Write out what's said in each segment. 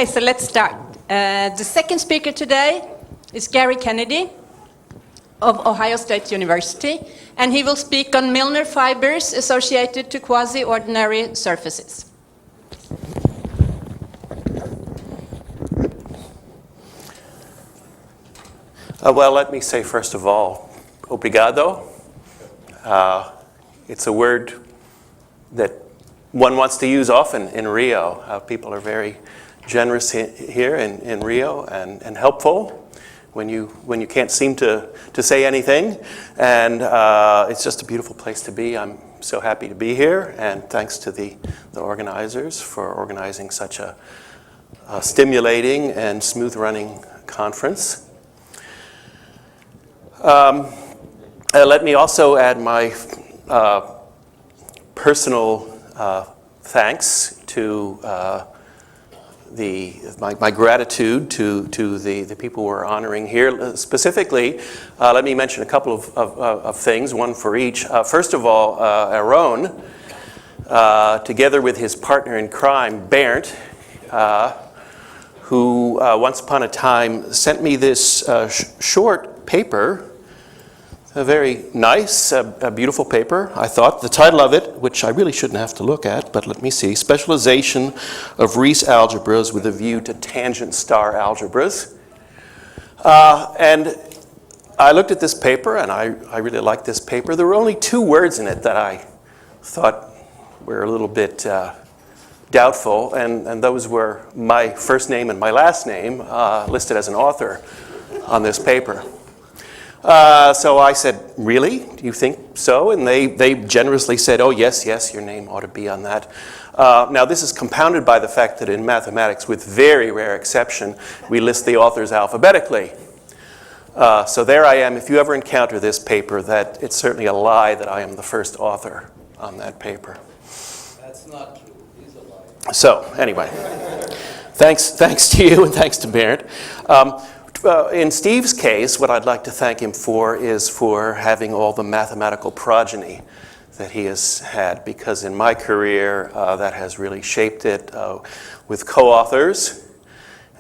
Okay, so let's start. The second speaker today is Gary Kennedy of Ohio State University, and he will speak on Milner fibers associated to quasi-ordinary surfaces. Well, let me say first of all, obrigado. It's a word that one wants to use often in Rio. People are very generous here in Rio and helpful when you can't seem to say anything. And it's just a beautiful place to be. I'm so happy to be here, and thanks to the organizers for organizing such a stimulating and smooth-running conference. Let me also add my personal thanks to my gratitude to the people we're honoring here. Specifically, let me mention a couple of things, one for each. First of all, Aaron, together with his partner in crime, Bernd, who once upon a time sent me this short paper. A very nice, a beautiful paper, I thought. The title of it, which I really shouldn't have to look at, but let me see. Specialization of Riesz algebras with a view to tangent star algebras. And I looked at this paper, and I really liked this paper. There were only 2 words in it that I thought were a little bit doubtful, and those were my first name and my last name listed as an author on this paper. So I said, really? Do you think so? And they generously said, oh, yes, your name ought to be on that. Now, this is compounded by the fact that in mathematics, with very rare exception, we list the authors alphabetically. So there I am. If you ever encounter this paper, that it's certainly a lie that I am the first author on that paper. That's not true. He's a liar. So, anyway, thanks to you and thanks to Bernd. In Steve's case, what I'd like to thank him for is for having all the mathematical progeny that he has had, because in my career, that has really shaped it with co-authors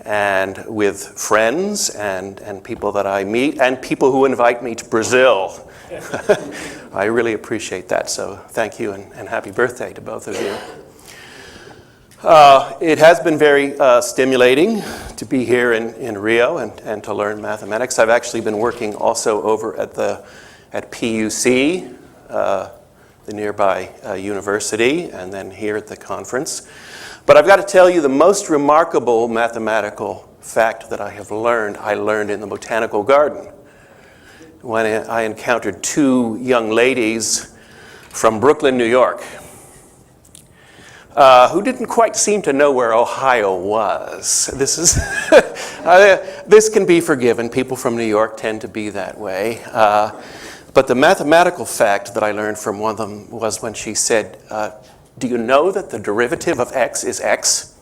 and with friends and people that I meet and people who invite me to Brazil. I really appreciate that, so thank you and happy birthday to both of you. It has been very stimulating to be here in Rio and to learn mathematics. I've actually been working also over at PUC, the nearby university, and then here at the conference. But I've got to tell you, the most remarkable mathematical fact that I learned in the botanical garden when I encountered 2 young ladies from Brooklyn, New York, who didn't quite seem to know where Ohio was. This is this can be forgiven. People from New York tend to be that way. But the mathematical fact that I learned from one of them was when she said, do you know that the derivative of x is x?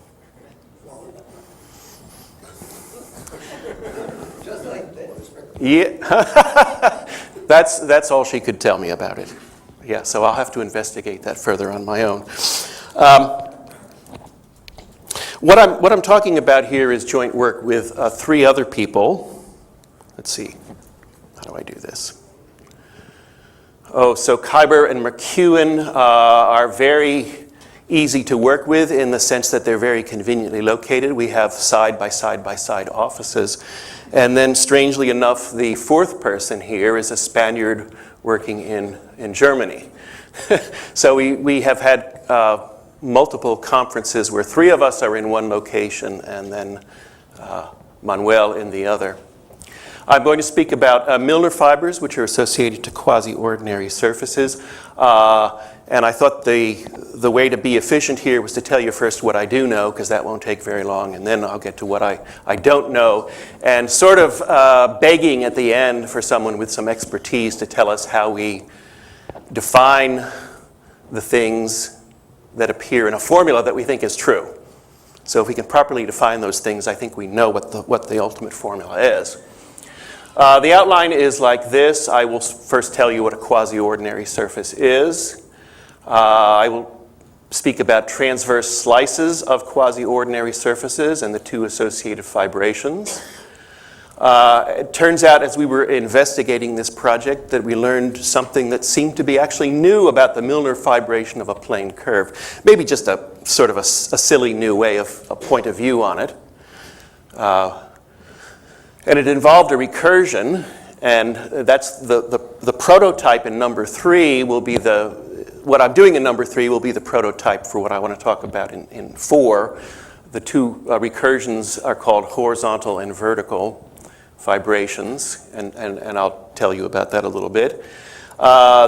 Just like this. Yeah. That's all she could tell me about it. Yeah, so I'll have to investigate that further on my own. What I'm talking about here is joint work with 3 other people. Let's see, how do I do this? Oh, so Khyber and McEwen are very easy to work with in the sense that they're very conveniently located. We have side-by-side offices. And then, strangely enough, the 4th person here is a Spaniard working in Germany. So we have had multiple conferences where 3 of us are in one location and then Manuel in the other. I'm going to speak about Milner fibers, which are associated to quasi-ordinary surfaces. And I thought the way to be efficient here was to tell you first what I do know, because that won't take very long, and then I'll get to what I don't know, and sort of begging at the end for someone with some expertise to tell us how we define the things that appear in a formula that we think is true. So if we can properly define those things, I think we know what the ultimate formula is. The outline is like this. I will first tell you what a quasi-ordinary surface is. I will speak about transverse slices of quasi-ordinary surfaces and the two associated fibrations. It turns out, as we were investigating this project, that we learned something that seemed to be actually new about the Milnor fibration of a plane curve. Maybe just a sort of a silly new way of a point of view on it. And it involved a recursion, and that's the prototype in number 3 will be what I'm doing in number 3 will be the prototype for what I want to talk about in 4. The two recursions are called horizontal and vertical fibrations, and I'll tell you about that a little bit.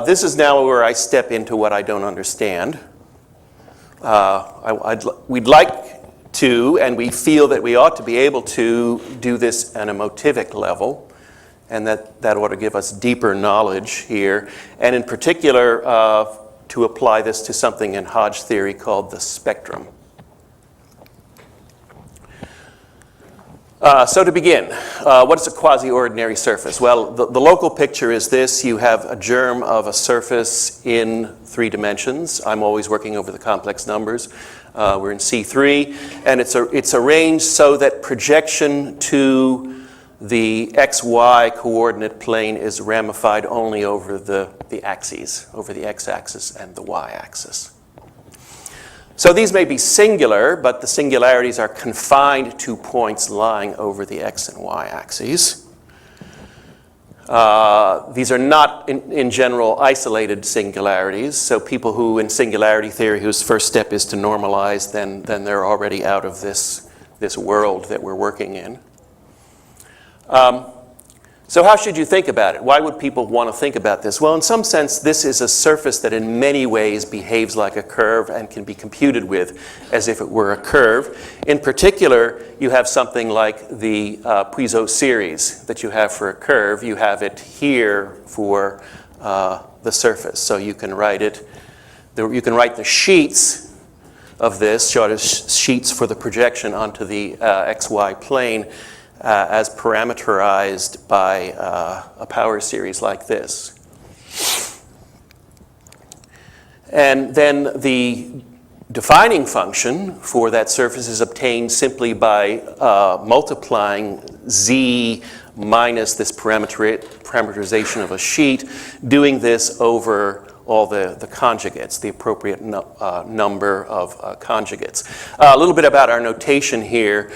This is now where I step into what I don't understand. We'd like to, and we feel that we ought to be able to do this on a motivic level, and that ought to give us deeper knowledge here, and in particular to apply this to something in Hodge theory called the spectrum. So to begin, what is a quasi-ordinary surface? Well, the local picture is this. You have a germ of a surface in 3 dimensions. I'm always working over the complex numbers. We're in C3, and it's arranged so that projection to the xy coordinate plane is ramified only over the axes, over the x-axis and the y-axis. So these may be singular, but the singularities are confined to points lying over the x and y axes. These are not, in general, isolated singularities. So people who, in singularity theory, whose first step is to normalize, then they're already out of this world that we're working in. So how should you think about it? Why would people want to think about this? Well, in some sense, this is a surface that in many ways behaves like a curve and can be computed with as if it were a curve. In particular, you have something like the Puiseux series that you have for a curve. You have it here for the surface. So you can write it. You can write the sheets of this, show it as sheets for the projection onto the xy plane, as parameterized by a power series like this. And then the defining function for that surface is obtained simply by multiplying z minus this parameterization of a sheet, doing this over all the conjugates, the appropriate number of conjugates. A little bit about our notation here.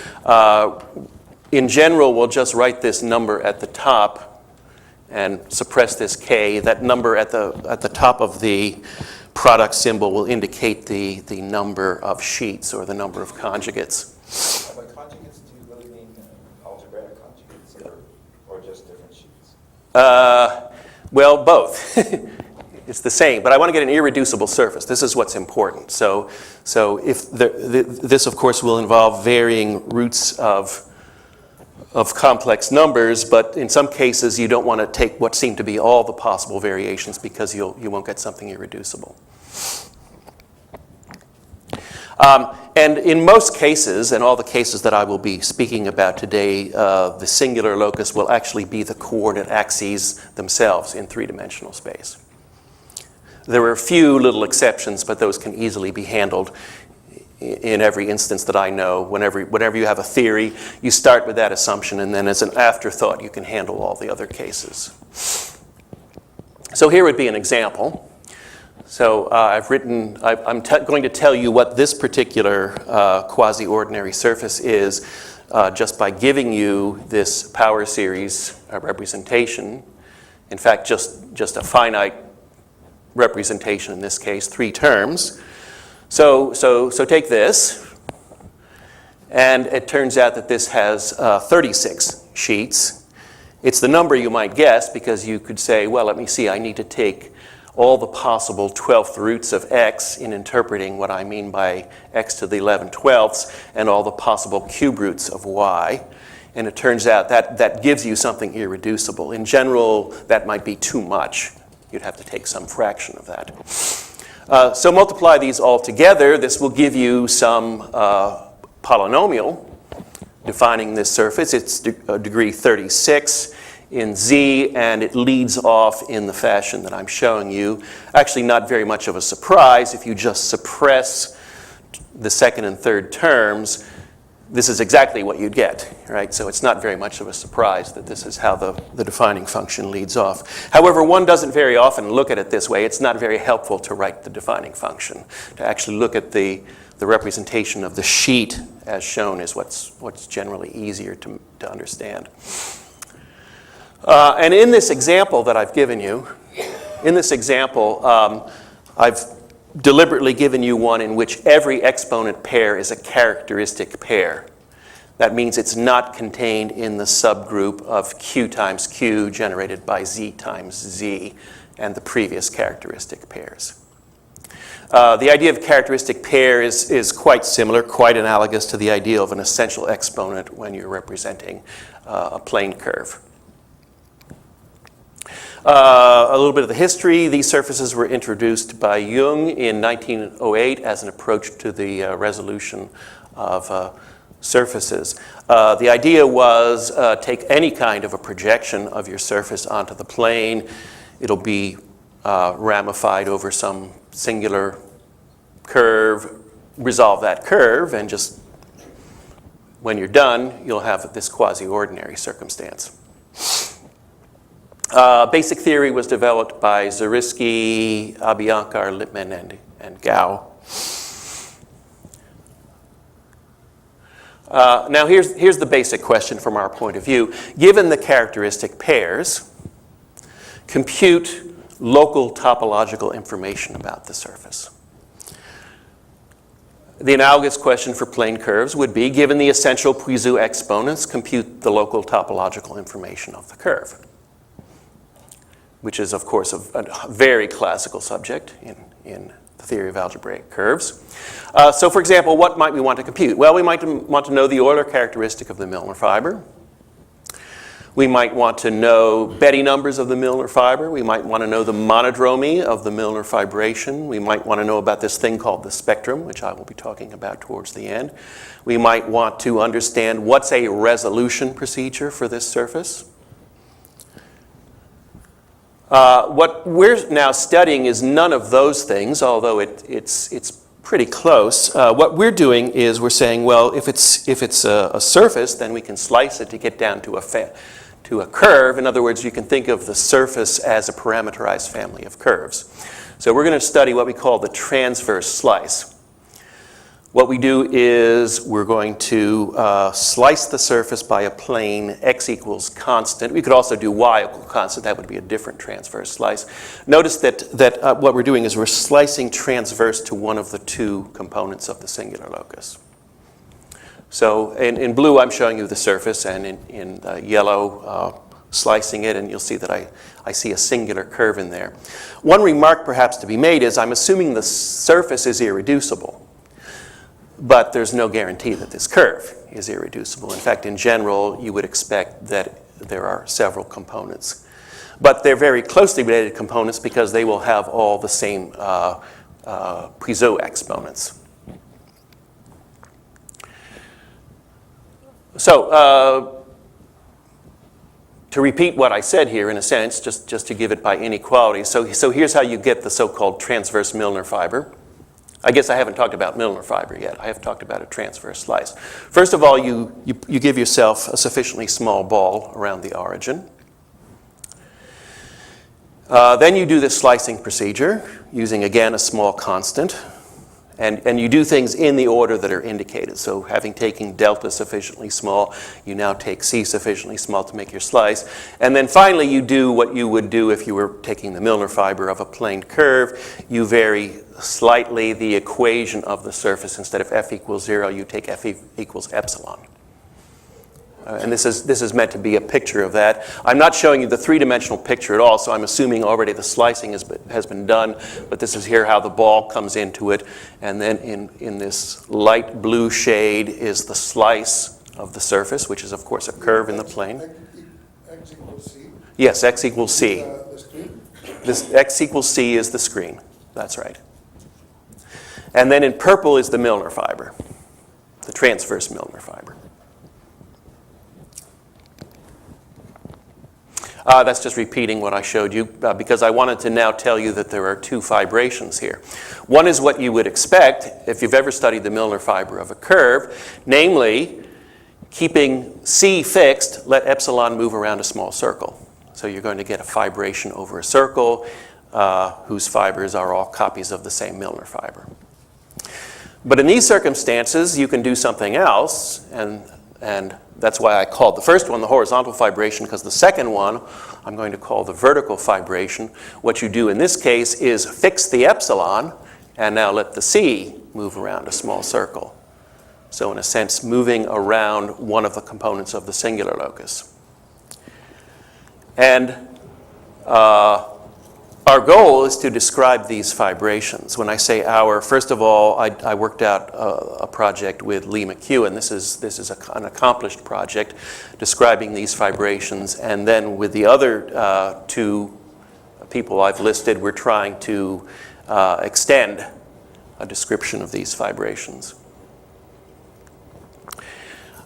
In general, we'll just write this number at the top and suppress this k. That number at the top of the product symbol will indicate the number of sheets or the number of conjugates. By conjugates, do you really mean algebraic conjugates or just different sheets? Well, both. It's the same, but I want to get an irreducible surface. This is what's important. So if this, of course, will involve varying roots of complex numbers, but in some cases you don't want to take what seem to be all the possible variations because you won't get something irreducible. And in most cases, and all the cases that I will be speaking about today, the singular locus will actually be the coordinate axes themselves in 3-dimensional space. There are a few little exceptions, but those can easily be handled in every instance that I know. Whenever you have a theory, you start with that assumption, and then as an afterthought, you can handle all the other cases. So here would be an example. So I'm going to tell you what this particular quasi-ordinary surface is just by giving you this power series representation. In fact, just a finite representation in this case, 3 terms. So take this, and it turns out that this has 36 sheets. It's the number you might guess because you could say, well, let me see, I need to take all the possible 12th roots of x in interpreting what I mean by x to the 11/12ths and all the possible cube roots of y. And it turns out that gives you something irreducible. In general, that might be too much. You'd have to take some fraction of that. So multiply these all together. This will give you some polynomial defining this surface. It's degree 36. in Z, and it leads off in the fashion that I'm showing you. Actually, not very much of a surprise if you just suppress the second and third terms. This is exactly what you'd get, right? So it's not very much of a surprise that this is how the defining function leads off. However, one doesn't very often look at it this way. It's not very helpful to write the defining function. To actually look at the representation of the sheet as shown is what's generally easier to understand. And in this example that I've given you, I've deliberately given you one in which every exponent pair is a characteristic pair. That means it's not contained in the subgroup of Q times Q generated by Z times Z and the previous characteristic pairs. The idea of characteristic pair is quite similar, quite analogous to the idea of an essential exponent when you're representing a plane curve. A little bit of the history. These surfaces were introduced by Jung in 1908 as an approach to the resolution of surfaces. The idea was take any kind of a projection of your surface onto the plane. It'll be ramified over some singular curve, resolve that curve, and just when you're done, you'll have this quasi-ordinary circumstance. Basic theory was developed by Zariski, Abiyankar, Lippmann, and Gao. Now here's the basic question from our point of view. Given the characteristic pairs, compute local topological information about the surface. The analogous question for plane curves would be, given the essential Puiseux exponents, compute the local topological information of the curve, which is, of course, a very classical subject in the theory of algebraic curves. So, for example, what might we want to compute? Well, we might want to know the Euler characteristic of the Milnor fiber. We might want to know Betti numbers of the Milnor fiber. We might want to know the monodromy of the Milnor fibration. We might want to know about this thing called the spectrum, which I will be talking about towards the end. We might want to understand what's a resolution procedure for this surface. What we're now studying is none of those things, although it's pretty close. What we're doing is we're saying, well, if it's a surface, then we can slice it to get down to a curve. In other words, you can think of the surface as a parameterized family of curves. So we're going to study what we call the transverse slice. What we do is we're going to slice the surface by a plane x equals constant. We could also do y equal constant. That would be a different transverse slice. Notice that what we're doing is we're slicing transverse to one of the two components of the singular locus. So in blue, I'm showing you the surface, and in yellow, slicing it, and you'll see that I see a singular curve in there. One remark perhaps to be made is I'm assuming the surface is irreducible. But there's no guarantee that this curve is irreducible. In fact, in general, you would expect that there are several components. But they're very closely related components because they will have all the same Puiseux exponents. So, to repeat what I said here, in a sense, just to give it by inequality. So here's how you get the so-called transverse Milnor fiber. I guess I haven't talked about Milnor fiber yet. I have talked about a transverse slice. First of all, you give yourself a sufficiently small ball around the origin. Then you do this slicing procedure using, again, a small constant. And you do things in the order that are indicated. So having taken delta sufficiently small, you now take C sufficiently small to make your slice. And then finally, you do what you would do if you were taking the Milnor fiber of a plane curve. You vary slightly the equation of the surface. Instead of f equals 0, you take f equals epsilon. And this is meant to be a picture of that. I'm not showing you the three-dimensional picture at all, so I'm assuming already the slicing has been done, but this is here how the ball comes into it. And then in this light blue shade is the slice of the surface, which is, of course, a curve in the plane. X equals C? Yes, x equals C. The screen? This x equals C is the screen. That's right. And then in purple is the Milnor fiber, the transverse Milnor fiber. That's just repeating what I showed you because I wanted to now tell you that there are two fibrations here. One is what you would expect if you've ever studied the Milnor fiber of a curve, namely keeping C fixed, let epsilon move around a small circle. So you're going to get a fibration over a circle whose fibers are all copies of the same Milnor fiber. But in these circumstances, you can do something else, and that's why I called the first one the horizontal fibration, because the second one I'm going to call the vertical fibration. What you do in this case is fix the epsilon, and now let the C move around a small circle. So in a sense, moving around one of the components of the singular locus. And our goal is to describe these fibrations. When I say our, first of all, I worked out a project with Lee McEwen. This is an accomplished project describing these fibrations. And then with the other two people I've listed, we're trying to extend a description of these fibrations.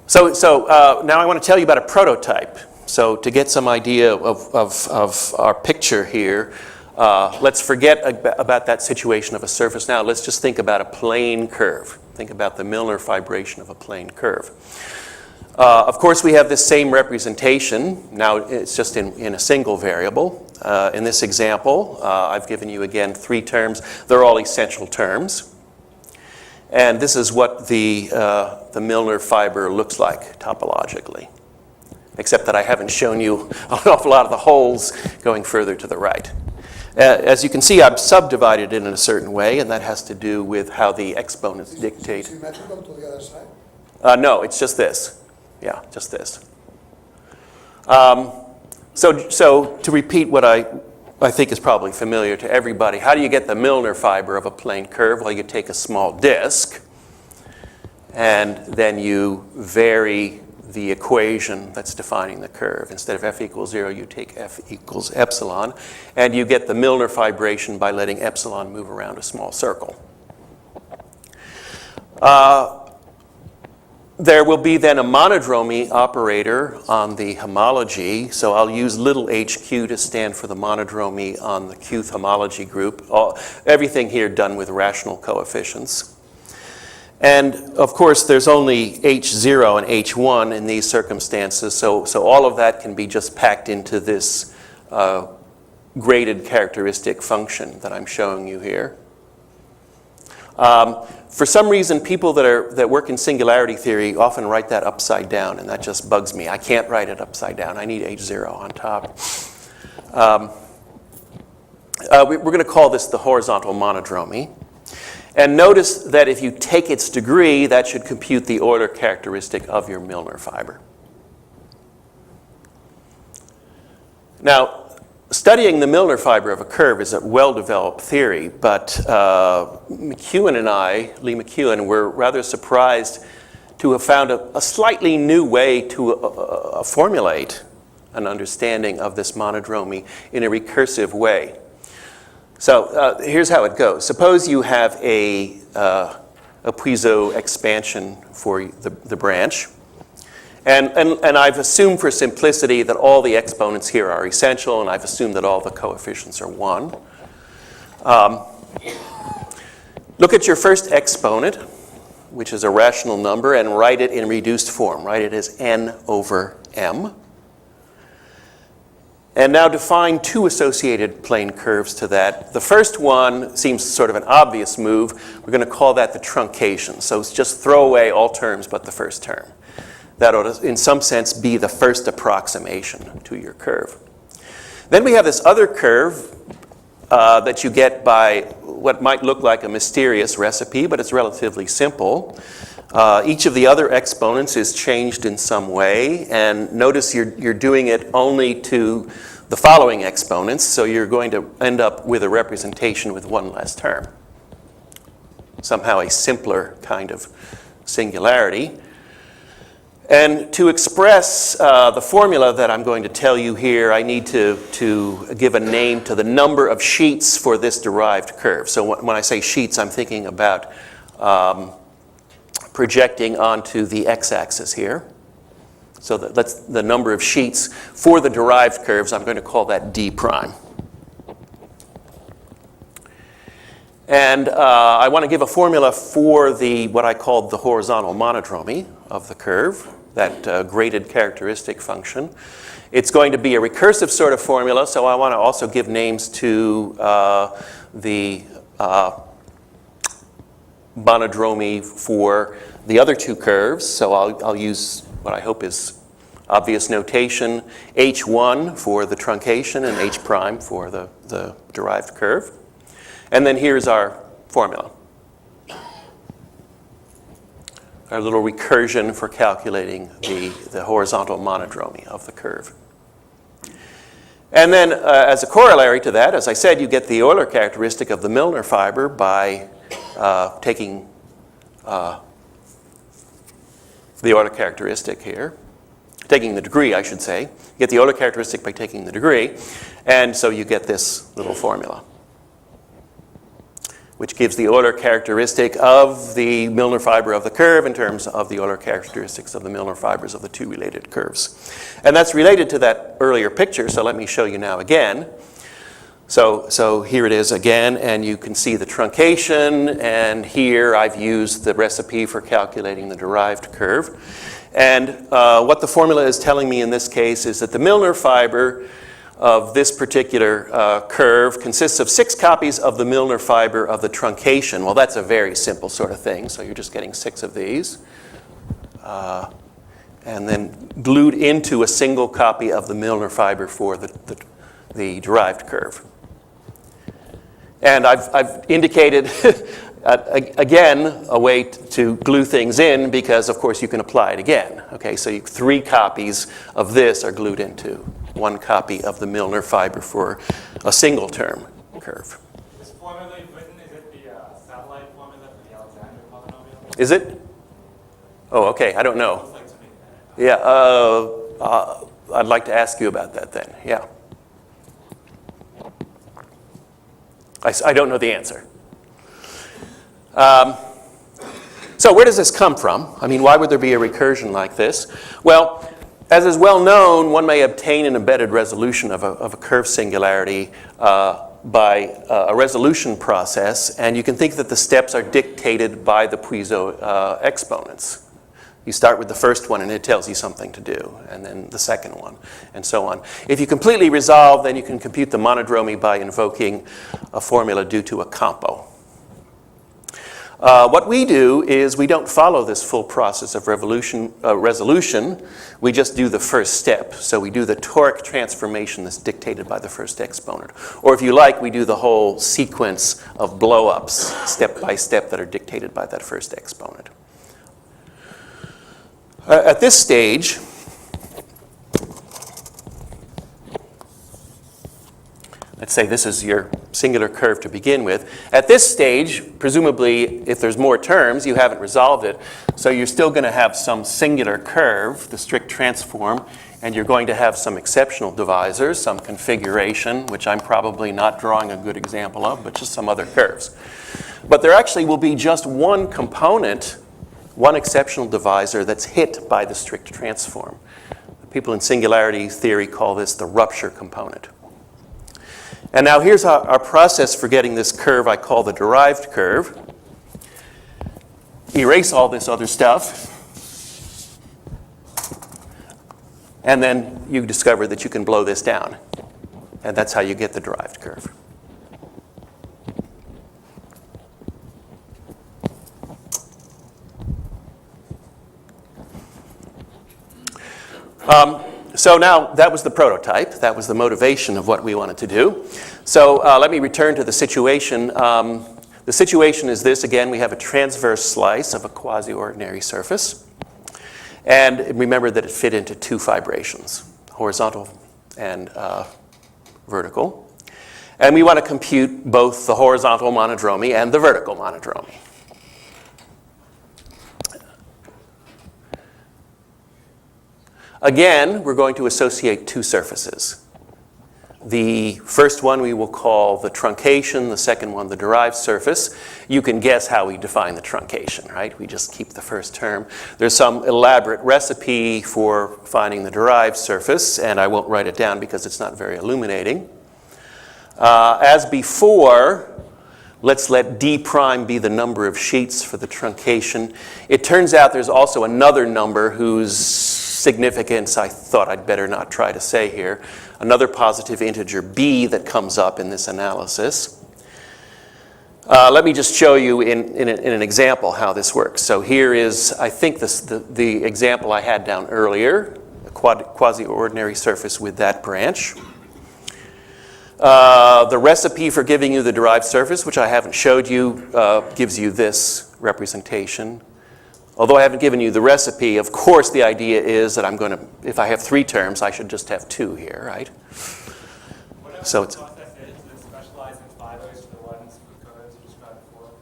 So now I want to tell you about a prototype. So to get some idea of our picture here, let's forget about that situation of a surface now. Let's just think about a plane curve. Think about the Milnor fibration of a plane curve. Of course, we have this same representation. Now it's just in a single variable. In this example, I've given you, again, 3 terms. They're all essential terms. And this is what the Milnor fiber looks like topologically, except that I haven't shown you an awful lot of the holes going further to the right. As you can see, I've subdivided it in a certain way, and that has to do with how the exponents dictate. Is it symmetrical to the other side? No, it's just this. Yeah, just this. So to repeat what I think is probably familiar to everybody, how do you get the Milnor fiber of a plane curve? Well, you take a small disk, and then you vary the equation that's defining the curve. Instead of f equals 0, you take f equals epsilon, and you get the Milnor fibration by letting epsilon move around a small circle. There will be then a monodromy operator on the homology, so I'll use little hq to stand for the monodromy on the qth homology group. Everything here done with rational coefficients. And of course, there's only h0 and h1 in these circumstances, so all of that can be just packed into this graded characteristic function that I'm showing you here. For some reason, people that work in singularity theory often write that upside down, and that just bugs me. I can't write it upside down. I need h0 on top. We're going to call this the horizontal monodromy. And notice that if you take its degree, that should compute the order characteristic of your Milnor fiber. Now, studying the Milnor fiber of a curve is a well-developed theory, but McEwen and I, Lee McEwen, were rather surprised to have found a slightly new way to formulate an understanding of this monodromy in a recursive way. So here's how it goes. Suppose you have a Puiseux expansion for the branch. And I've assumed for simplicity that all the exponents here are essential, and I've assumed that all the coefficients are 1. Look at your first exponent, which is a rational number, and write it in reduced form. Write it as n over m. And now define 2 associated plane curves to that. The first one seems sort of an obvious move. We're going to call that the truncation. So just throw away all terms but the first term. That ought to, in some sense, be the first approximation to your curve. Then we have this other curve that you get by what might look like a mysterious recipe, but it's relatively simple. Each of the other exponents is changed in some way, and notice you're doing it only to the following exponents, so you're going to end up with a representation with one less term. Somehow a simpler kind of singularity. And to express the formula that I'm going to tell you here, I need to give a name to the number of sheets for this derived curve. So when I say sheets, I'm thinking about projecting onto the x-axis here. So that's the number of sheets for the derived curves. I'm going to call that d prime. And I want to give a formula for what I called the horizontal monodromy of the curve, that graded characteristic function. It's going to be a recursive sort of formula, so I want to also give names to the monodromy for the other two curves. So I'll use what I hope is obvious notation, H1 for the truncation and H prime for the derived curve. And then here's our formula. Our little recursion for calculating the horizontal monodromy of the curve. And then as a corollary to that, as I said, you get the Euler characteristic of the Milnor fiber by taking the Euler characteristic here. Taking the degree, I should say. You get the Euler characteristic by taking the degree. And so you get this little formula, which gives the Euler characteristic of the Milnor fiber of the curve in terms of the Euler characteristics of the Milnor fibers of the two related curves. And that's related to that earlier picture, so let me show you now again. So here it is again, and you can see the truncation, and here I've used the recipe for calculating the derived curve. And what the formula is telling me in this case is that the Milnor fiber of this particular curve consists of 6 copies of the Milnor fiber of the truncation. Well, that's a very simple sort of thing, so you're just getting 6 of these. And then glued into a single copy of the Milnor fiber for the derived curve. And I've indicated, again, a way to glue things in because, of course, you can apply it again. Okay, so 3 copies of this are glued into 1 copy of the Milnor fiber for a single term curve. This formula you've written, is it the satellite formula for the Alexander polynomial? Is it? Oh, okay, I don't know. Looks like to me. Yeah, I'd like to ask you about that then, yeah. I don't know the answer. So where does this come from? I mean, why would there be a recursion like this? Well, as is well known, one may obtain an embedded resolution of a curve singularity by a resolution process, and you can think that the steps are dictated by the Puiseux exponents. You start with the first one and it tells you something to do, and then the second one, and so on. If you completely resolve, then you can compute the monodromy by invoking a formula due to a compo. What we do is we don't follow this full process of resolution. We just do the first step. So we do the toric transformation that's dictated by the first exponent. Or if you like, we do the whole sequence of blow-ups, step by step, that are dictated by that first exponent. At this stage, let's say this is your singular curve to begin with. At this stage, presumably, if there's more terms, you haven't resolved it. So you're still going to have some singular curve, the strict transform, and you're going to have some exceptional divisors, some configuration, which I'm probably not drawing a good example of, but just some other curves. But there actually will be just one component, one exceptional divisor that's hit by the strict transform. People in singularity theory call this the rupture component. And now here's our process for getting this curve I call the derived curve. Erase all this other stuff. And then you discover that you can blow this down. And that's how you get the derived curve. So now that was the prototype. That was the motivation of what we wanted to do. So let me return to the situation. The situation is this. Again, we have a transverse slice of a quasi-ordinary surface. And remember that it fit into 2 fibrations, horizontal and vertical. And we want to compute both the horizontal monodromy and the vertical monodromy. Again, we're going to associate 2 surfaces. The first one we will call the truncation, the second one the derived surface. You can guess how we define the truncation, right? We just keep the first term. There's some elaborate recipe for finding the derived surface, and I won't write it down because it's not very illuminating. As before, let's let d prime be the number of sheets for the truncation. It turns out there's also another number whose significance I thought I'd better not try to say here. Another positive integer b that comes up in this analysis. Let me just show you in an example how this works. So here is, I think, the example I had down earlier, a quasi-ordinary surface with that branch. The recipe for giving you the derived surface, which I haven't showed you, gives you this representation. Although I haven't given you the recipe, of course the idea is that I'm going to, if I have 3 terms, I should just have 2 here, right? Whatever So the it's, process is, does it specialize in fibers for the ones with codes you described before?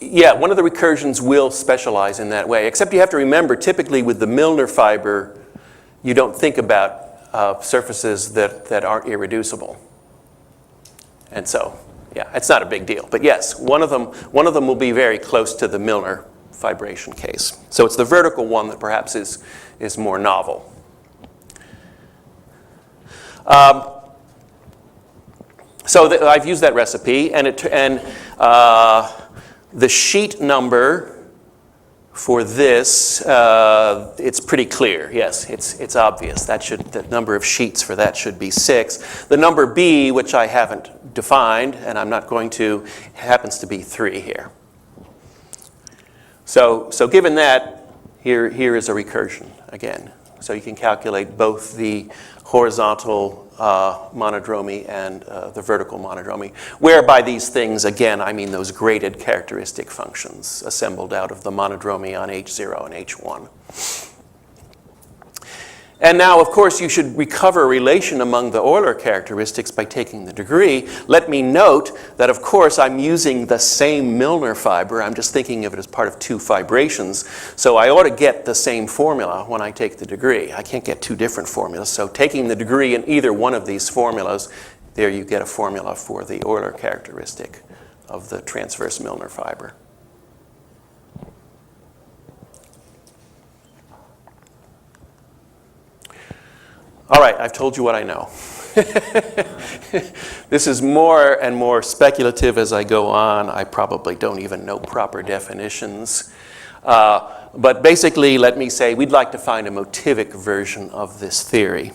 yeah, one of the recursions will specialize in that way, except you have to remember, typically with the Milnor fiber, you don't think about surfaces that aren't irreducible. And so, yeah, it's not a big deal. But yes, one of them will be very close to the Milnor fibration case. So it's the vertical one that perhaps is more novel. I've used that recipe, and the sheet number for this, it's pretty clear. Yes, it's obvious. The number of sheets for that should be 6. The number b, which I haven't defined, and I'm not going to, happens to be 3 here. So given that, here is a recursion again. So you can calculate both the horizontal monodromy and the vertical monodromy, where by these things, again, I mean those graded characteristic functions assembled out of the monodromy on H0 and H1. And now, of course, you should recover a relation among the Euler characteristics by taking the degree. Let me note that, of course, I'm using the same Milnor fiber. I'm just thinking of it as part of 2 fibrations. So I ought to get the same formula when I take the degree. I can't get 2 different formulas. So taking the degree in either one of these formulas, there you get a formula for the Euler characteristic of the transverse Milnor fiber. All right, I've told you what I know. This is more and more speculative as I go on. I probably don't even know proper definitions. But basically, let me say, we'd like to find a motivic version of this theory.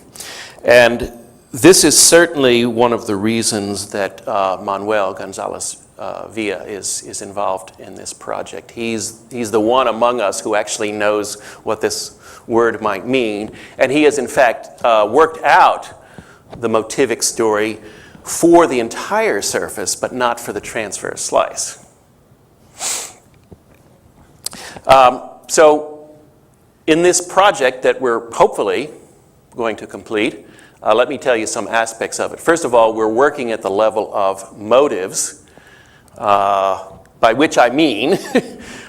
And this is certainly one of the reasons that Manuel Gonzalez Villa is involved in this project. He's the one among us who actually knows what this word might mean. And he has, in fact, worked out the motivic story for the entire surface, but not for the transverse slice. So in this project that we're hopefully going to complete, let me tell you some aspects of it. First of all, we're working at the level of motives, by which I mean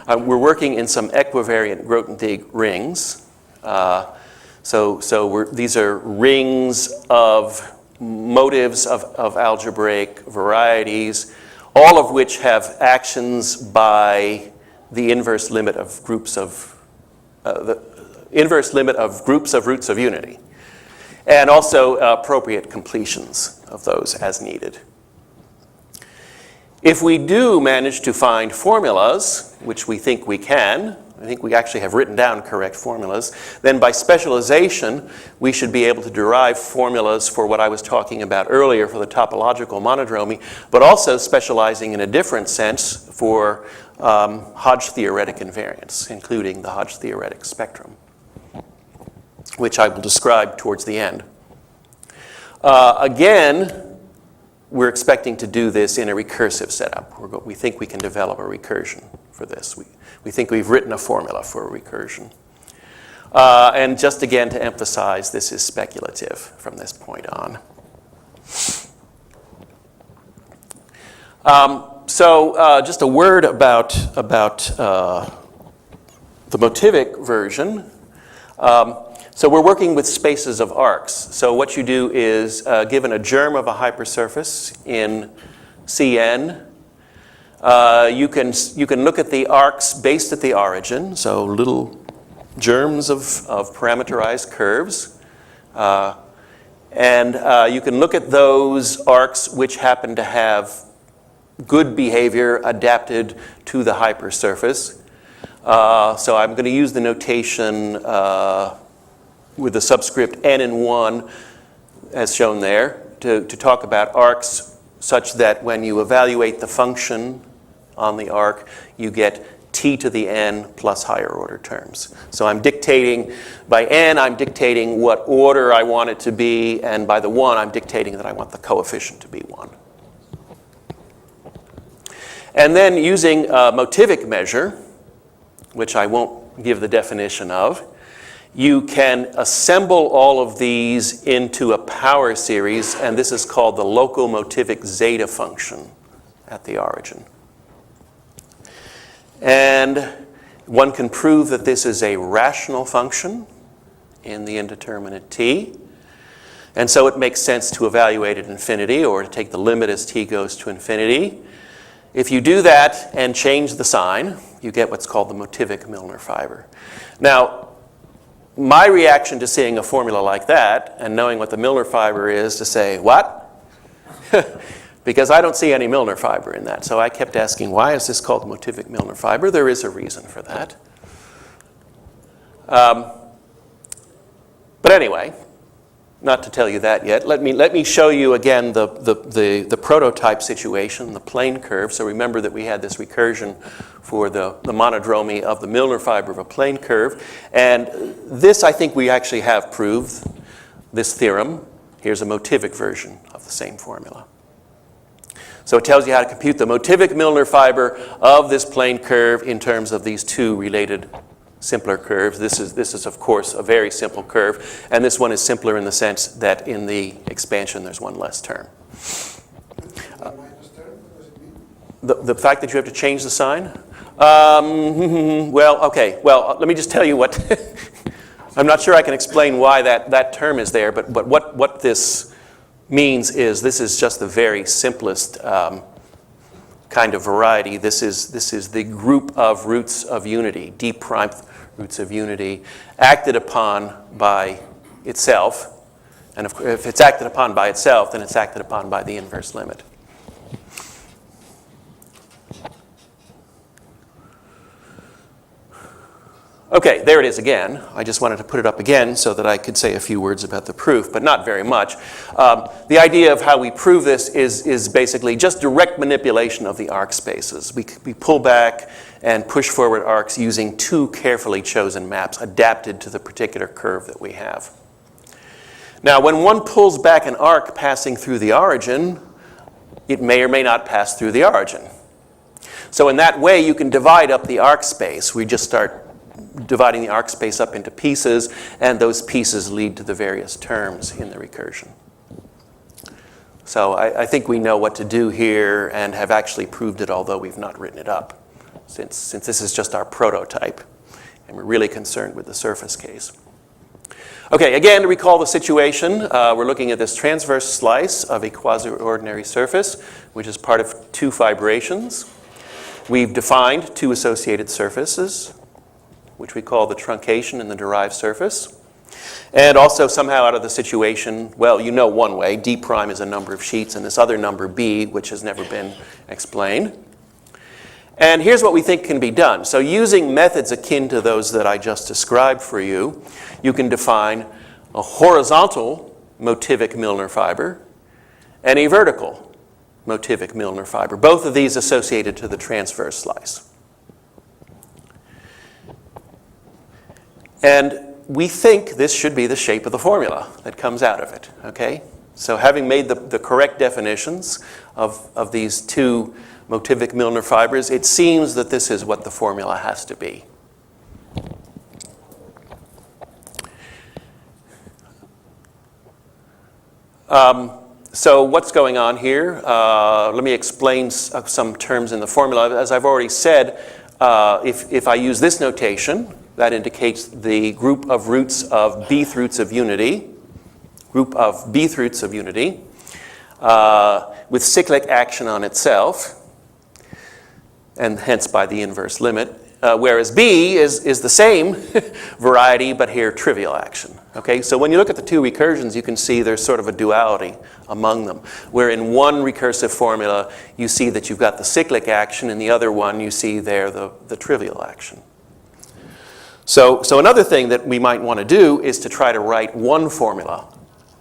we're working in some equivariant Grothendieck rings. These are rings of motives of algebraic varieties, all of which have actions by the inverse limit of groups of roots of unity, and also appropriate completions of those as needed. If we do manage to find formulas, which we think we can, I think we actually have written down correct formulas, then by specialization, we should be able to derive formulas for what I was talking about earlier for the topological monodromy, but also specializing in a different sense for Hodge theoretic invariants, including the Hodge theoretic spectrum, which I will describe towards the end. Again, we're expecting to do this in a recursive setup. We think we can develop a recursion for this. We think we've written a formula for a recursion. And just again to emphasize, this is speculative from this point on. Just a word about the motivic version. So we're working with spaces of arcs. So what you do is, given a germ of a hypersurface in Cn, you can look at the arcs based at the origin, so little germs of parameterized curves. And you can look at those arcs which happen to have good behavior adapted to the hypersurface. So I'm going to use the notation with the subscript n in 1 as shown there to talk about arcs such that when you evaluate the function on the arc, you get t to the n plus higher order terms. So I'm dictating, by n, I'm dictating what order I want it to be, and by the 1, I'm dictating that I want the coefficient to be 1. And then using a motivic measure, which I won't give the definition of, you can assemble all of these into a power series, and this is called the local motivic zeta function at the origin. And one can prove that this is a rational function in the indeterminate t. And so it makes sense to evaluate at infinity, or to take the limit as t goes to infinity. If you do that and change the sign, you get what's called the motivic Milnor fiber. Now, my reaction to seeing a formula like that and knowing what the Milnor fiber is to say, what? Because I don't see any Milnor fiber in that. So I kept asking, why is this called motivic Milnor fiber? There is a reason for that. But anyway, not to tell you that yet, let me show you again the prototype situation, the plane curve. So remember that we had this recursion for the monodromy of the Milnor fiber of a plane curve. And this, I think we actually have proved, this theorem. Here's a motivic version of the same formula. So it tells you how to compute the motivic Milnor fiber of this plane curve in terms of these two related simpler curves. This is, of course, a very simple curve. And this one is simpler in the sense that in the expansion there's one less term. The fact that you have to change the sign? Well, okay. Well, let me just tell you what. I'm not sure I can explain why that term is there, but what this means is this is just the very simplest kind of variety. This is the group of roots of unity, d prime roots of unity, acted upon by itself. And if it's acted upon by itself, then it's acted upon by the inverse limit. Okay, there it is again. I just wanted to put it up again so that I could say a few words about the proof, but not very much. The idea of how we prove this is basically just direct manipulation of the arc spaces. We pull back and push forward arcs using two carefully chosen maps adapted to the particular curve that we have. Now, when one pulls back an arc passing through the origin, it may or may not pass through the origin. So in that way, you can divide up the arc space. We just start dividing the arc space up into pieces, and those pieces lead to the various terms in the recursion. So I think we know what to do here and have actually proved it, although we've not written it up, since this is just our prototype, and we're really concerned with the surface case. Okay, again, to recall the situation, we're looking at this transverse slice of a quasi-ordinary surface, which is part of two fibrations. We've defined two associated surfaces, which we call the truncation and the derived surface. And also somehow out of the situation, well, you know one way, d prime is a number of sheets, and this other number b, which has never been explained. And here's what we think can be done. So using methods akin to those that I just described for you, you can define a horizontal motivic Milnor fiber and a vertical motivic Milnor fiber, both of these associated to the transverse slice. And we think this should be the shape of the formula that comes out of it, okay? So having made the correct definitions of these two motivic Milnor fibers, it seems that this is what the formula has to be. So what's going on here? Let me explain some terms in the formula. As I've already said, if I use this notation, That indicates the group of roots of bth roots of unity, with cyclic action on itself, and hence by the inverse limit. Whereas B is the same variety, but here trivial action. Okay, so when you look at the two recursions, you can see there's sort of a duality among them. Where in one recursive formula, you see that you've got the cyclic action, and the other one, you see there the trivial action. So another thing that we might want to do is to try to write one formula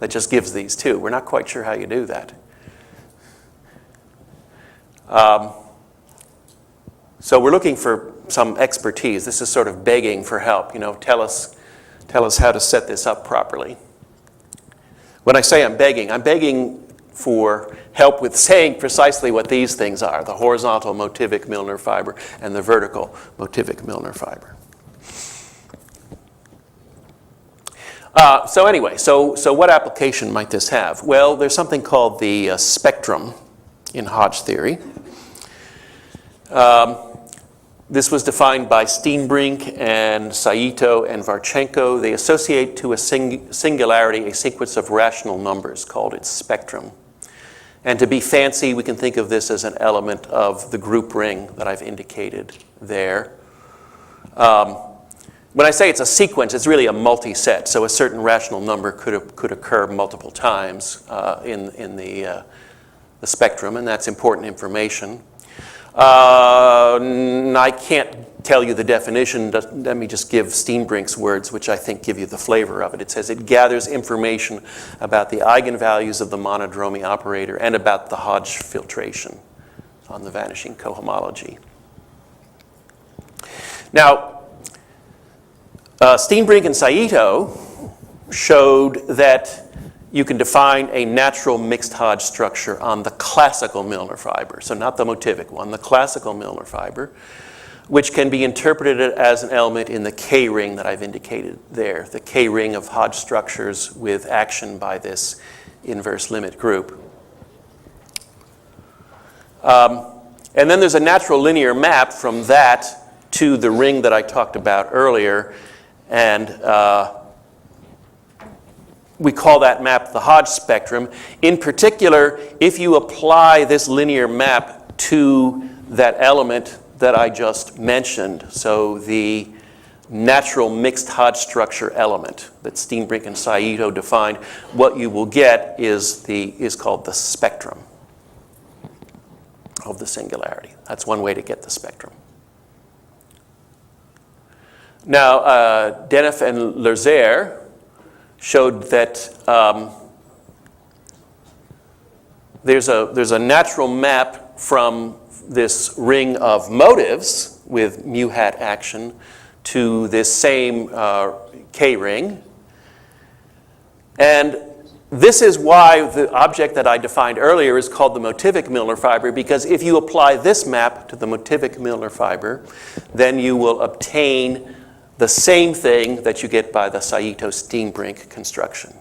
that just gives these two. We're not quite sure how you do that. So we're looking for some expertise. This is sort of begging for help. Tell us how to set this up properly. When I say I'm begging for help with saying precisely what these things are: the horizontal motivic Milnor fiber and the vertical motivic Milnor fiber. So what application might this have? Well, there's something called the spectrum in Hodge theory. This was defined by Steenbrink and Saito and Varchenko. They associate to a singularity a sequence of rational numbers called its spectrum. And to be fancy, we can think of this as an element of the group ring that I've indicated there. When I say it's a sequence, it's really a multi-set. So a certain rational number could occur multiple times in the spectrum, and that's important information. I can't tell you the definition. Let me just give Steenbrink's words, which I think give you the flavor of it. It says it gathers information about the eigenvalues of the monodromy operator and about the Hodge filtration on the vanishing cohomology. Now, Steenbrink and Saito showed that you can define a natural mixed Hodge structure on the classical Milnor fiber, so not the motivic one, the classical Milnor fiber, which can be interpreted as an element in the K-ring that I've indicated there, the K-ring of Hodge structures with action by this inverse limit group. And then there's a natural linear map from that to the ring that I talked about earlier, and we call that map the Hodge spectrum. In particular, if you apply this linear map to that element that I just mentioned, so the natural mixed Hodge structure element that Steenbrink and Saito defined, what you will get is called the spectrum of the singularity. That's one way to get the spectrum. Now, Denef and Lerzer showed that there's a natural map from this ring of motives with mu hat action to this same K ring. And this is why the object that I defined earlier is called the motivic Milnor fiber, because if you apply this map to the motivic Milnor fiber, then you will obtain the same thing that you get by the Saito-Steenbrink construction.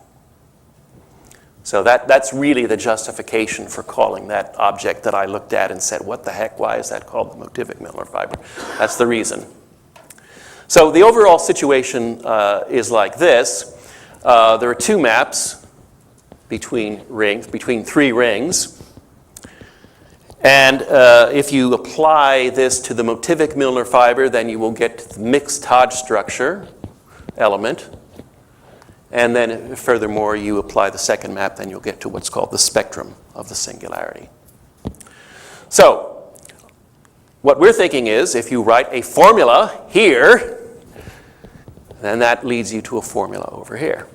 So that's really the justification for calling that object that I looked at and said, what the heck, why is that called the motivic Milnor fiber? That's the reason. So the overall situation is like this. There are two maps between three rings. And if you apply this to the motivic Milnor fiber, then you will get the mixed Hodge structure element. And then furthermore, you apply the second map, then you'll get to what's called the spectrum of the singularity. So what we're thinking is, if you write a formula here, then that leads you to a formula over here.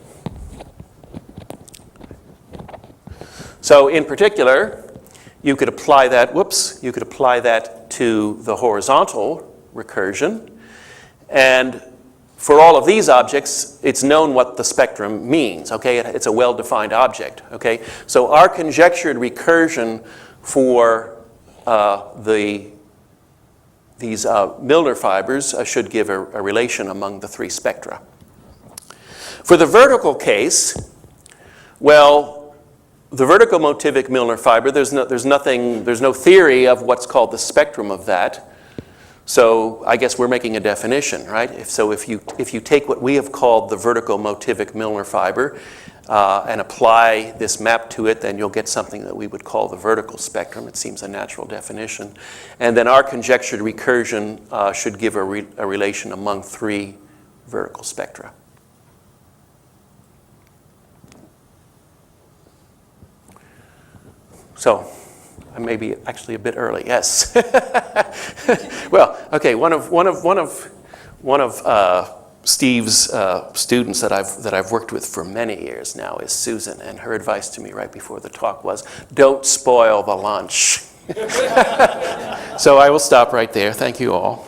So in particular, you could apply that to the horizontal recursion. And for all of these objects, it's known what the spectrum means, okay? It's a well-defined object, okay? So our conjectured recursion for these Milnor fibers should give a relation among the three spectra. For the vertical case, well, the vertical motivic Milnor fiber, there's no theory of what's called the spectrum of that. So I guess we're making a definition, right? If you take what we have called the vertical motivic Milnor fiber and apply this map to it, then you'll get something that we would call the vertical spectrum. It seems a natural definition. And then our conjectured recursion should give a relation among three vertical spectra. So, I may be actually a bit early. Yes. Well, okay. One of Steve's students that I've worked with for many years now is Susan, and her advice to me right before the talk was, "Don't spoil the lunch." So I will stop right there. Thank you all.